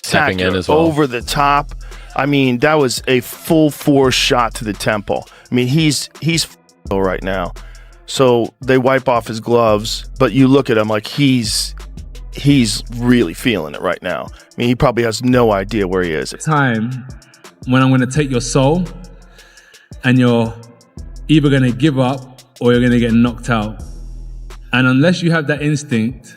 stepping in spectacular, as well. over the top. I mean, that was a full force shot to the temple. I mean, he's right now. So they wipe off his gloves, but you look at him like he's really feeling it right now. I mean, he probably has no idea where he is. Time when I'm going to take your soul and you're either going to give up or you're going to get knocked out. And unless you have that instinct,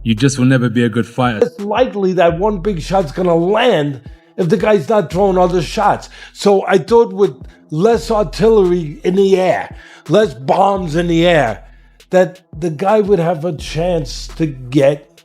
you just will never be a good fighter. It's likely that one big shot's going to land if the guy's not throwing other shots. So I thought with less artillery in the air, less bombs in the air, that the guy would have a chance to get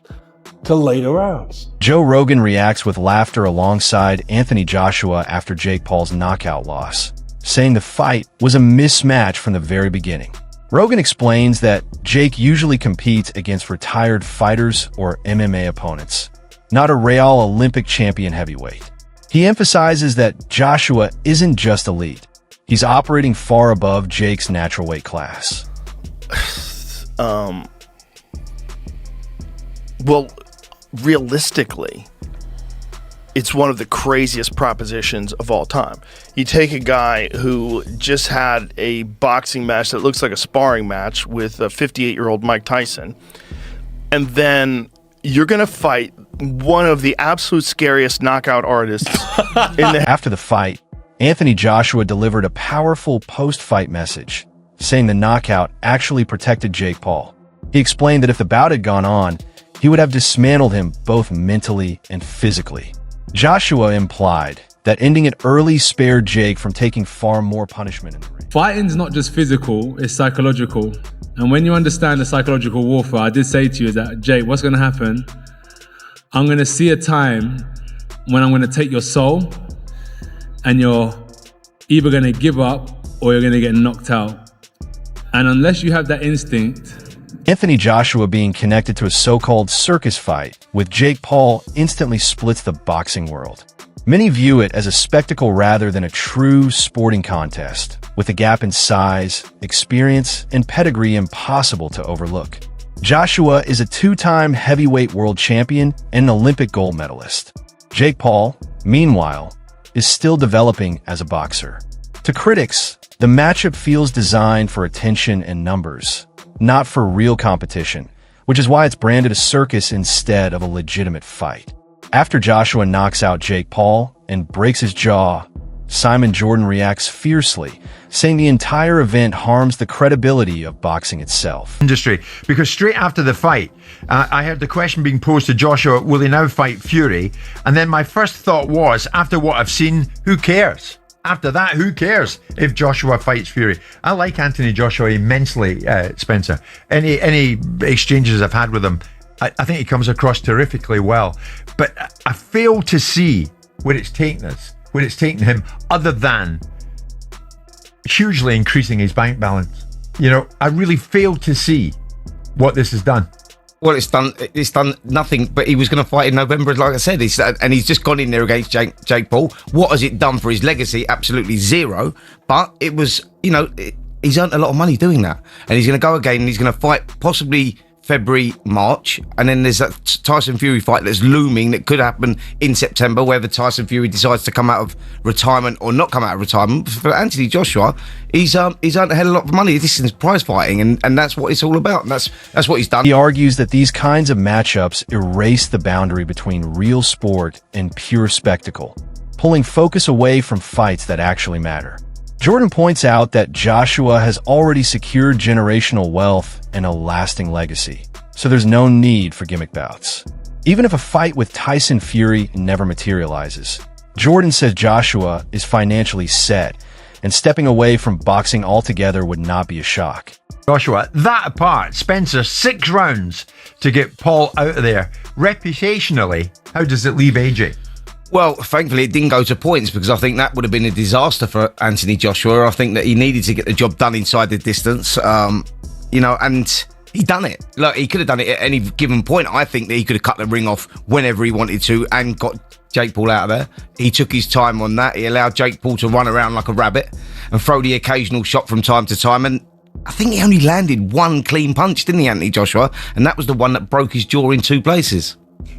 to later rounds. Joe Rogan reacts with laughter alongside Anthony Joshua after Jake Paul's knockout loss, saying the fight was a mismatch from the very beginning. Rogan explains that Jake usually competes against retired fighters or MMA opponents, not a Real Olympic champion heavyweight. He emphasizes that Joshua isn't just elite. He's operating far above Jake's natural weight class. Well, realistically, it's one of the craziest propositions of all time. You take a guy who just had a boxing match that looks like a sparring match with a 58-year-old Mike Tyson, and then you're going to fight one of the absolute scariest knockout artists in the... After the fight, Anthony Joshua delivered a powerful post-fight message, saying the knockout actually protected Jake Paul. He explained that if the bout had gone on, he would have dismantled him both mentally and physically. Joshua implied that ending it early spared Jake from taking far more punishment in the ring. Fighting's not just physical, it's psychological. And when you understand the psychological warfare, I did say to you that, Jake, what's going to happen? I'm going to see a time when I'm going to take your soul and you're either going to give up or you're going to get knocked out. And unless you have that instinct... Anthony Joshua being connected to a so-called circus fight with Jake Paul instantly splits the boxing world. Many view it as a spectacle rather than a true sporting contest, with a gap in size, experience, and pedigree impossible to overlook. Joshua is a two-time heavyweight world champion and an Olympic gold medalist. Jake Paul, meanwhile, is still developing as a boxer. To critics, the matchup feels designed for attention and numbers, not for real competition, which is why it's branded a circus instead of a legitimate fight. After Joshua knocks out Jake Paul and breaks his jaw, Simon Jordan reacts fiercely, saying the entire event harms the credibility of boxing itself. Industry, because straight after the fight, I heard the question being posed to Joshua, will he now fight Fury? And then my first thought was, after what I've seen, who cares? After that, who cares if Joshua fights Fury? I like Anthony Joshua immensely, Spencer. Any exchanges I've had with him, I think he comes across terrifically well. But I fail to see where it's taken us, where it's taken him, other than hugely increasing his bank balance. You know, I really fail to see what this has done. Well, it's done nothing, but he was going to fight in November, like I said, and he's just gone in there against Jake Paul. What has it done for his legacy? Absolutely zero. But it was, you know, he's earned a lot of money doing that. And he's going to go again and he's going to fight possibly February, March, and then there's that Tyson Fury fight that's looming that could happen in September, whether Tyson Fury decides to come out of retirement or not come out of retirement. For Anthony Joshua, he's earned a hell of a lot of money. This is prize fighting, and that's what it's all about, and that's what he's done. He argues that these kinds of matchups erase the boundary between real sport and pure spectacle, pulling focus away from fights that actually matter. Jordan points out that Joshua has already secured generational wealth and a lasting legacy, so there's no need for gimmick bouts. Even if a fight with Tyson Fury never materializes, Jordan says Joshua is financially set, and stepping away from boxing altogether would not be a shock. Joshua, that apart, Spencer, 6 rounds to get Paul out of there. Reputationally, how does it leave AJ? Well, thankfully it didn't go to points, because I think that would have been a disaster for Anthony Joshua. I think that he needed to get the job done inside the distance, you know, and he done it. Look, he could have done it at any given point. I think that he could have cut the ring off whenever he wanted to and got Jake Paul out of there. He took his time on that. He allowed Jake Paul to run around like a rabbit and throw the occasional shot from time to time, and I think he only landed one clean punch, didn't he, Anthony Joshua? And that was the one that broke his jaw in 2 places.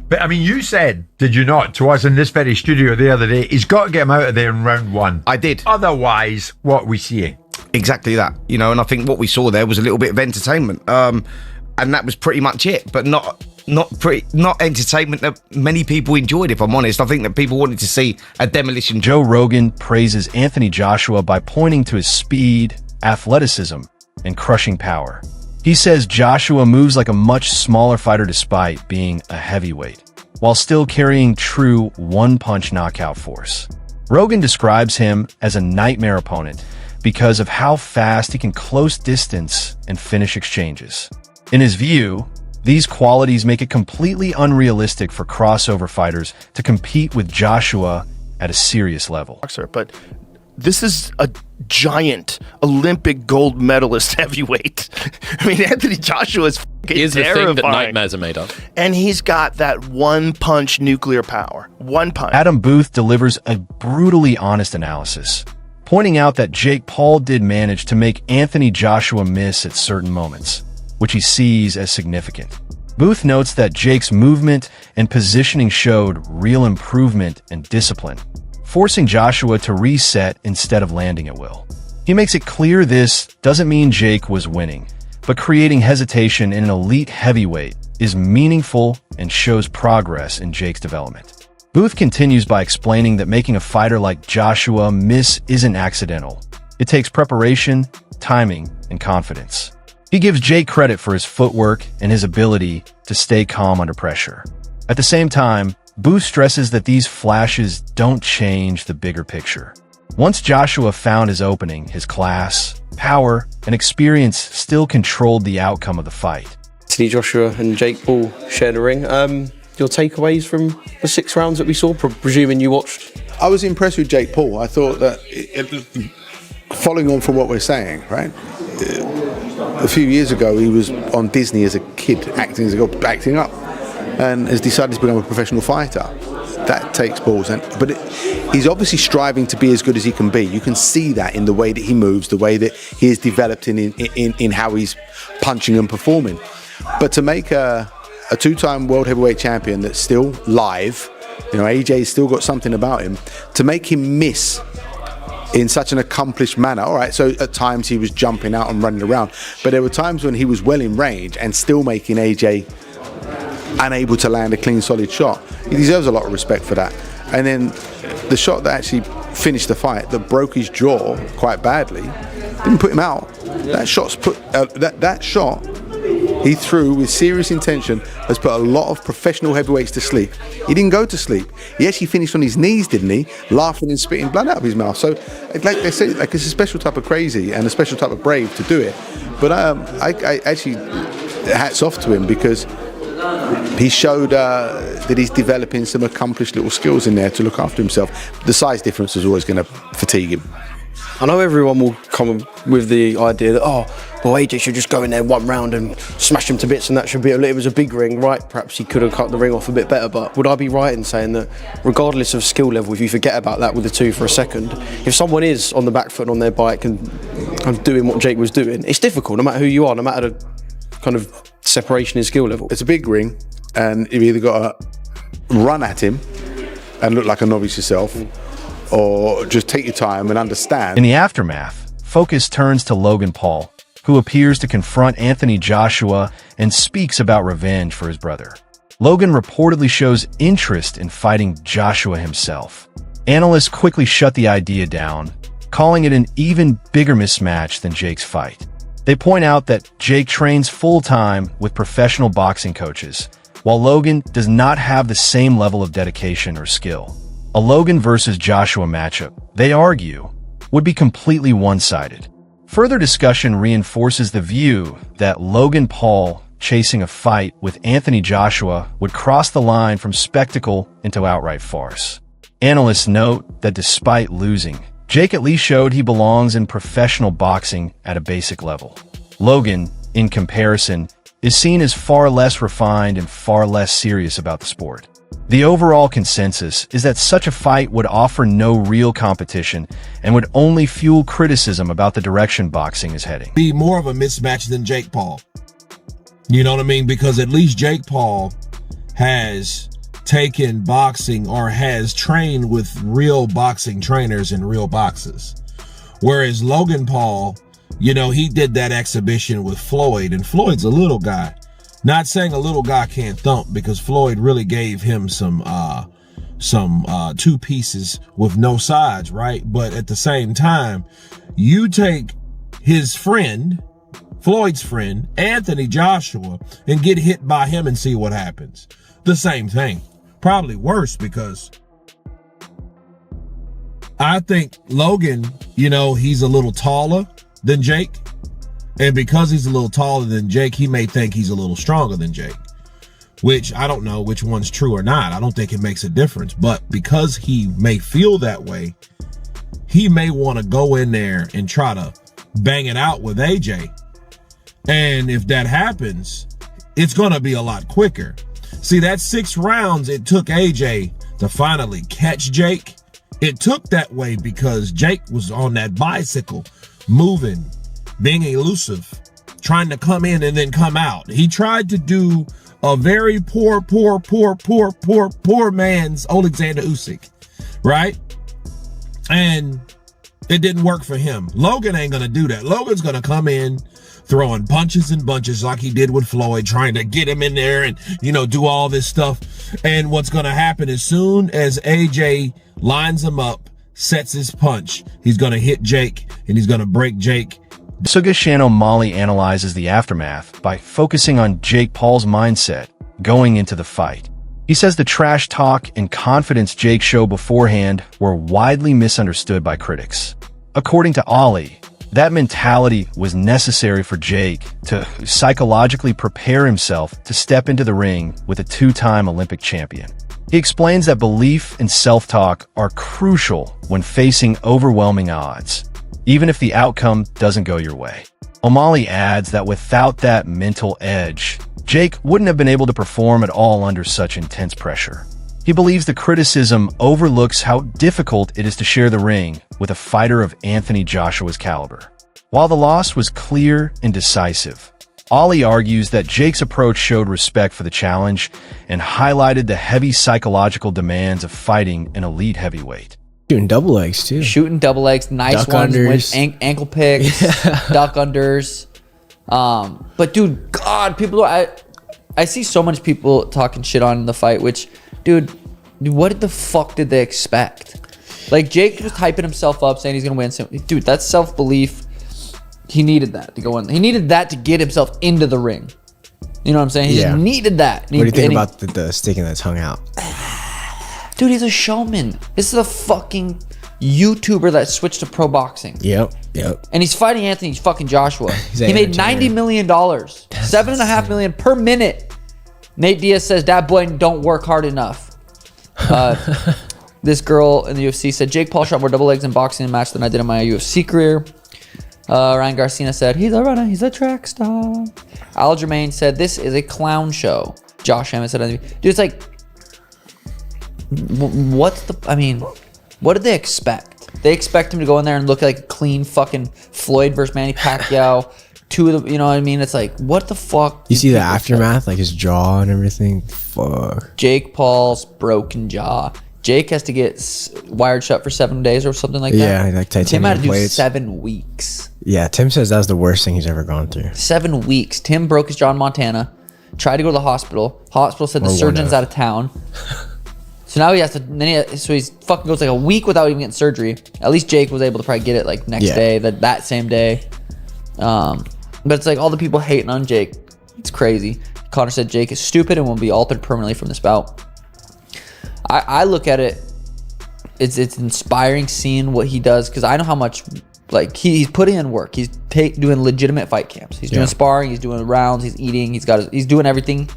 But I mean, you said, did you not, to us in this very studio the other day, he's got to get him out of there in round one. I did. Otherwise, what are we seeing? Exactly that, you know, and I think what we saw there was a little bit of entertainment, and that was pretty much it. But not entertainment that many people enjoyed. If I'm honest, I think that people wanted to see a demolition. Joe Rogan praises Anthony Joshua by pointing to his speed, athleticism, and crushing power. He says Joshua moves like a much smaller fighter despite being a heavyweight, while still carrying true one-punch knockout force. Rogan describes him as a nightmare opponent because of how fast he can close distance and finish exchanges. In his view, these qualities make it completely unrealistic for crossover fighters to compete with Joshua at a serious level. But this is a giant Olympic gold medalist heavyweight. I mean, Anthony Joshua is Here's the terrifying. thing that nightmares are made of. And he's got that one-punch nuclear power. One punch. Adam Booth delivers a brutally honest analysis, pointing out that Jake Paul did manage to make Anthony Joshua miss at certain moments, which he sees as significant. Booth notes that Jake's movement and positioning showed real improvement and discipline, forcing Joshua to reset instead of landing at will. He makes it clear this doesn't mean Jake was winning, but creating hesitation in an elite heavyweight is meaningful and shows progress in Jake's development. Booth continues by explaining that making a fighter like Joshua miss isn't accidental. It takes preparation, timing, and confidence. He gives Jake credit for his footwork and his ability to stay calm under pressure. At the same time, Booth stresses that these flashes don't change the bigger picture. Once Joshua found his opening, his class, power, and experience still controlled the outcome of the fight. Anthony Joshua and Jake Paul shared a ring. Your takeaways from the 6 rounds that we saw, presuming you watched? I was impressed with Jake Paul. I thought that, following on from what we're saying, right? A few years ago, he was on Disney as a kid, acting up, and has decided to become a professional fighter. That takes balls, but he's obviously striving to be as good as he can be. You can see that in the way that he moves, the way that he is developed in how he's punching and performing. But to make a 2-time world heavyweight champion that's still live, you know, AJ's still got something about him, to make him miss in such an accomplished manner. All right, so at times he was jumping out and running around, but there were times when he was well in range and still making AJ unable to land a clean, solid shot. He deserves a lot of respect for that. And then the shot that actually finished the fight, that broke his jaw quite badly, didn't put him out. That shot he threw with serious intention has put a lot of professional heavyweights to sleep. He didn't go to sleep. He actually finished on his knees, didn't he? Laughing and spitting blood out of his mouth. So, like they say, like, it's a special type of crazy and a special type of brave to do it. But I actually, hats off to him, because he showed that he's developing some accomplished little skills in there to look after himself. The size difference is always going to fatigue him. I know everyone will come with the idea that, AJ should just go in there one round and smash him to bits, and that should be it was a big ring, right? Perhaps he could have cut the ring off a bit better, but would I be right in saying that regardless of skill level, if you forget about that with the 2 for a second, if someone is on the back foot and on their bike and doing what Jake was doing, it's difficult no matter who you are, no matter the kind of separation in skill level. It's a big ring, and you've either got to run at him and look like a novice yourself, or just take your time and understand. In the aftermath, focus turns to Logan Paul, who appears to confront Anthony Joshua and speaks about revenge for his brother. Logan reportedly shows interest in fighting Joshua himself. Analysts quickly shut the idea down, calling it an even bigger mismatch than Jake's fight. They point out that Jake trains full-time with professional boxing coaches, while Logan does not have the same level of dedication or skill. A Logan versus Joshua matchup, they argue, would be completely one-sided. Further discussion reinforces the view that Logan Paul chasing a fight with Anthony Joshua would cross the line from spectacle into outright farce. Analysts note that despite losing, Jake at least showed he belongs in professional boxing at a basic level. Logan, in comparison, is seen as far less refined and far less serious about the sport. The overall consensus is that such a fight would offer no real competition and would only fuel criticism about the direction boxing is heading. Be more of a mismatch than Jake Paul. You know what I mean? Because at least Jake Paul has taken boxing or has trained with real boxing trainers in real boxes. Whereas Logan Paul, you know, he did that exhibition with Floyd, and Floyd's a little guy. Not saying a little guy can't thump, because Floyd really gave him some two pieces with no sides, right? But at the same time, you take his friend, Floyd's friend, Anthony Joshua, and get hit by him and see what happens. The same thing. Probably worse, because I think Logan, you know, he's a little taller than Jake. And because he's a little taller than Jake, he may think he's a little stronger than Jake. Which I don't know which one's true or not. I don't think it makes a difference. But because he may feel that way, he may want to go in there and try to bang it out with AJ. And if that happens, it's going to be a lot quicker. See, that 6 rounds it took AJ to finally catch Jake. It took that way because Jake was on that bicycle, moving, being elusive, trying to come in and then come out. He tried to do a very poor man's Alexander Usyk, right? And it didn't work for him. Logan ain't gonna do that. Logan's gonna come in throwing punches and bunches like he did with Floyd, trying to get him in there and, you know, do all this stuff. And what's gonna happen as soon as AJ lines him up, sets his punch, he's gonna hit Jake and he's gonna break Jake. Sugashano Molly analyzes the aftermath by focusing on Jake Paul's mindset going into the fight. He says the trash talk and confidence Jake showed beforehand were widely misunderstood by critics. According to Ollie, that mentality was necessary for Jake to psychologically prepare himself to step into the ring with a 2-time Olympic champion. He explains that belief and self-talk are crucial when facing overwhelming odds, even if the outcome doesn't go your way. O'Malley adds that without that mental edge, Jake wouldn't have been able to perform at all under such intense pressure. He believes the criticism overlooks how difficult it is to share the ring with a fighter of Anthony Joshua's caliber. While the loss was clear and decisive, Ollie argues that Jake's approach showed respect for the challenge and highlighted the heavy psychological demands of fighting an elite heavyweight. Shooting double legs too. Shooting double legs, nice Duck ones unders. with ankle picks, duck unders. But dude, God, people I see so much people talking shit on the fight, which, dude, what the fuck did they expect? Like, Jake was hyping himself up, saying he's gonna win. Dude, that's self-belief. He needed that to go in. He needed that to get himself into the ring. You know what I'm saying? He just needed that. What do you think about the sticking the tongue out? Dude, he's a showman. This is a fucking YouTuber that switched to pro boxing. Yep. And he's fighting Anthony fucking Joshua. He's He made entertaining. $90 million, $7.5 million per minute. Nate Diaz says that boy don't work hard enough. This girl in the UFC said Jake Paul shot more double legs in boxing in a match than I did in my UFC career. Ryan Garcia said he's a runner, he's a track star. Al Germain said this is a clown show. Josh Hammond said, dude, it's like, what did they expect? They expect him to go in there and look like a clean fucking Floyd versus Manny Pacquiao. Two of the, you know what I mean? It's like, what the fuck? You see the aftermath, like his jaw and everything. Fuck. Jake Paul's broken jaw. Jake has to get wired shut for 7 days or something like that. Yeah, like Tim titanium had to do plates. 7 weeks. Yeah, Tim says that was the worst thing he's ever gone through. 7 weeks. Tim broke his jaw in Montana. Tried to go to the hospital. Hospital said the surgeon's out of town. So now he has to. So he's fucking goes like a week without even getting surgery. At least Jake was able to probably get it like next day, that same day. But it's like all the people hating on Jake. It's crazy. Connor said Jake is stupid and will be altered permanently from this bout. I look at it. It's inspiring seeing what he does, because I know how much like he's putting in work. He's doing legitimate fight camps. He's doing sparring. He's doing rounds. He's eating. He's doing everything.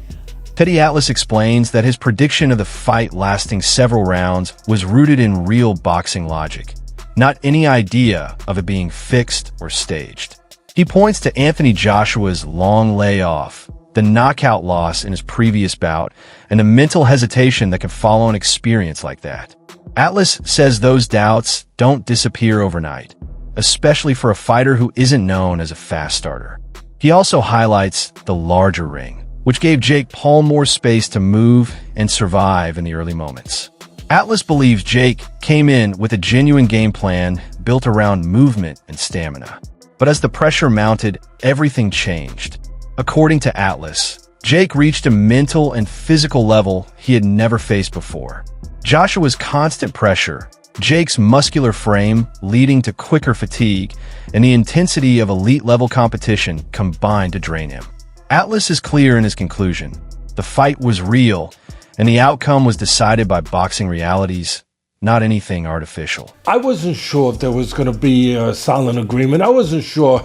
Teddy Atlas explains that his prediction of the fight lasting several rounds was rooted in real boxing logic, not any idea of it being fixed or staged. He points to Anthony Joshua's long layoff, the knockout loss in his previous bout, and the mental hesitation that can follow an experience like that. Atlas says those doubts don't disappear overnight, especially for a fighter who isn't known as a fast starter. He also highlights the larger ring, which gave Jake Paul more space to move and survive in the early moments. Atlas believes Jake came in with a genuine game plan built around movement and stamina. But as the pressure mounted, everything changed. According to Atlas, Jake reached a mental and physical level he had never faced before. Joshua's constant pressure, Jake's muscular frame leading to quicker fatigue, and the intensity of elite-level competition combined to drain him. Atlas is clear in his conclusion. The fight was real, and the outcome was decided by boxing realities, not anything artificial. I wasn't sure if there was going to be a silent agreement. I wasn't sure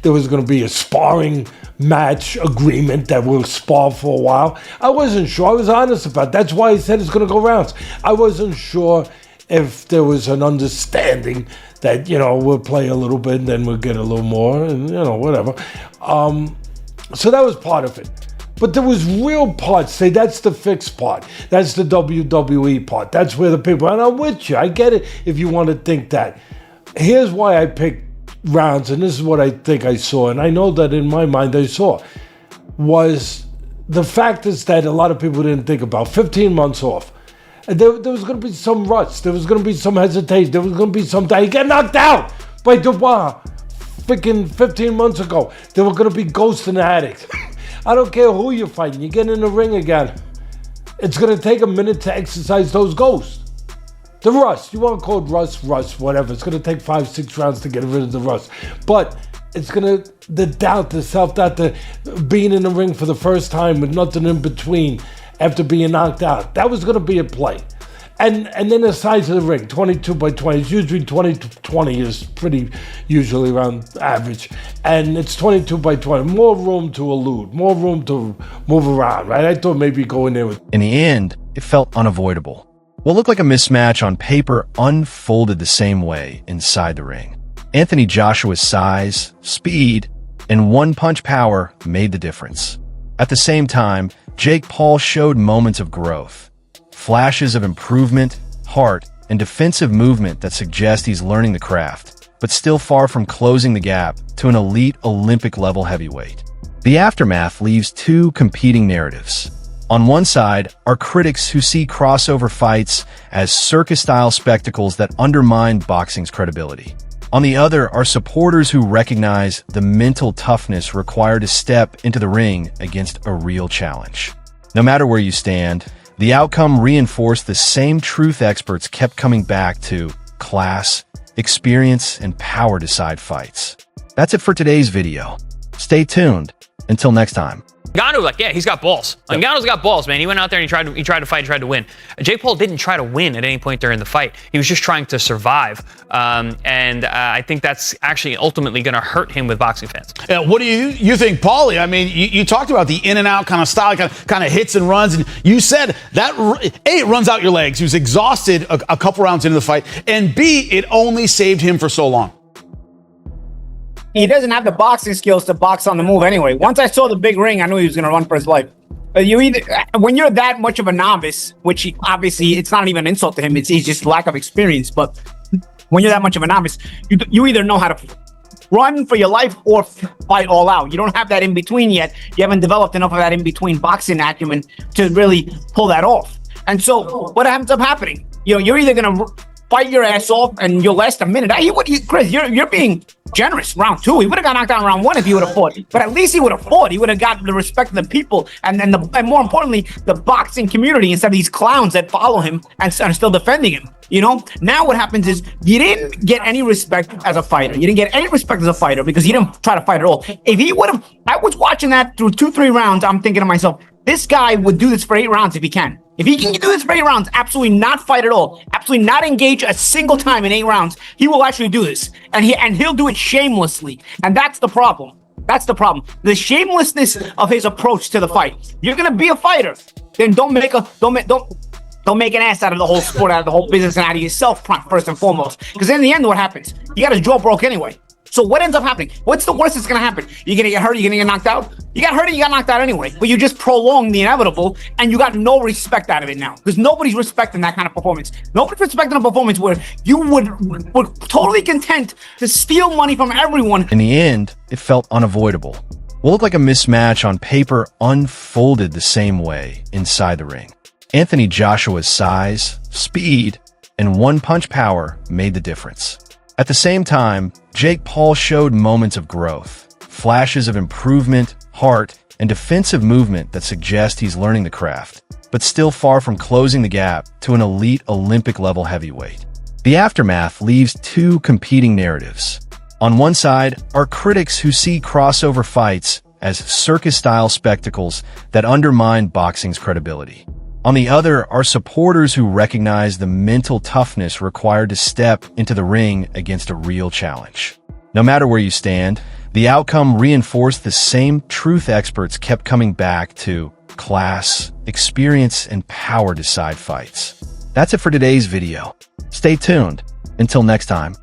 there was going to be a sparring match agreement that will spar for a while. I wasn't sure. I was honest about it. That's why I said it's going to go rounds. I wasn't sure if there was an understanding that, we'll play a little bit and then we'll get a little more and, whatever. So that was part of it. But there was real parts. Say, that's the fixed part. That's the WWE part. That's where the people, and I'm with you. I get it if you want to think that. Here's why I picked rounds, and this is what I think I saw, and I know that in my mind I saw, was the fact is that a lot of people didn't think about. 15 months off. And there was going to be some rust. There was going to be some hesitation. There was going to be some time. He got knocked out by Dubois freaking 15 months ago. There were going to be ghosts in the attic. I don't care who you're fighting. You get in the ring again. It's going to take a minute to exercise those ghosts. The rust. You want to call it rust, whatever. It's going to take 5-6 rounds to get rid of the rust. But it's going to, the doubt, the self-doubt, the being in the ring for the first time with nothing in between after being knocked out. That was going to be a play. And then the size of the ring, 22 by 20. It's usually 20 to 20 is pretty usually around average. And it's 22 by 20. More room to elude, more room to move around, right? I thought maybe go in there with... In the end, it felt unavoidable. What looked like a mismatch on paper unfolded the same way inside the ring. Anthony Joshua's size, speed, and one-punch power made the difference. At the same time, Jake Paul showed moments of growth. Flashes of improvement, heart, and defensive movement that suggest he's learning the craft, but still far from closing the gap to an elite Olympic-level heavyweight. The aftermath leaves two competing narratives. On one side are critics who see crossover fights as circus-style spectacles that undermine boxing's credibility. On the other are supporters who recognize the mental toughness required to step into the ring against a real challenge. No matter where you stand, the outcome reinforced the same truth experts kept coming back to: class, experience, and power decide fights. That's it for today's video. Stay tuned. Until next time. Ngannou, he's got balls. Ngannou's got balls, man. He went out there and he tried to fight, tried to win. Jake Paul didn't try to win at any point during the fight. He was just trying to survive. And I think that's actually ultimately going to hurt him with boxing fans. What do you think, Paulie? I mean, you talked about the in and out kind of style, kind of hits and runs, and you said that A, it runs out your legs. He was exhausted a couple rounds into the fight, and B, it only saved him for so long. He doesn't have the boxing skills to box on the move anyway. Once I saw the big ring, I knew he was going to run for his life. When you're that much of a novice, which obviously it's not even an insult to him, it's just lack of experience. But when you're that much of a novice, you either know how to run for your life or fight all out. You don't have that in between yet. You haven't developed enough of that in between boxing acumen to really pull that off. And so what ends up happening? You're either going to fight your ass off and you'll last a minute. Chris, you're being generous. Round 2, he would have got knocked out in round 1 if he would have fought. But at least he would have fought. He would have got the respect of the people and more importantly, the boxing community instead of these clowns that follow him and are still defending him. Now what happens is you didn't get any respect as a fighter. You didn't get any respect as a fighter because you didn't try to fight at all. If he would have, I was watching that through 2-3 rounds. I'm thinking to myself, this guy would do this for 8 rounds if he can. If he can do this for 8 rounds, absolutely not fight at all, absolutely not engage a single time in 8 rounds, he will actually do this. And he'll do it shamelessly. And that's the problem. That's the problem. The shamelessness of his approach to the fight. You're gonna be a fighter, then don't make an ass out of the whole sport, out of the whole business, and out of yourself first and foremost. Because in the end, what happens? You got his jaw broke anyway. So what ends up happening? What's the worst that's going to happen? You're going to get hurt, you're going to get knocked out? You got hurt and you got knocked out anyway. But you just prolonged the inevitable and you got no respect out of it now. Because nobody's respecting that kind of performance. Nobody's respecting a performance where you were totally content to steal money from everyone. In the end, it felt unavoidable. will look like a mismatch on paper unfolded the same way inside the ring. Anthony Joshua's size, speed, and one-punch power made the difference. At the same time, Jake Paul showed moments of growth, flashes of improvement, heart, and defensive movement that suggest he's learning the craft, but still far from closing the gap to an elite Olympic-level heavyweight. The aftermath leaves two competing narratives. On one side are critics who see crossover fights as circus-style spectacles that undermine boxing's credibility. On the other are supporters who recognize the mental toughness required to step into the ring against a real challenge. No matter where you stand, the outcome reinforced the same truth experts kept coming back to: class, experience, and power decide fights. That's it for today's video. Stay tuned. Until next time.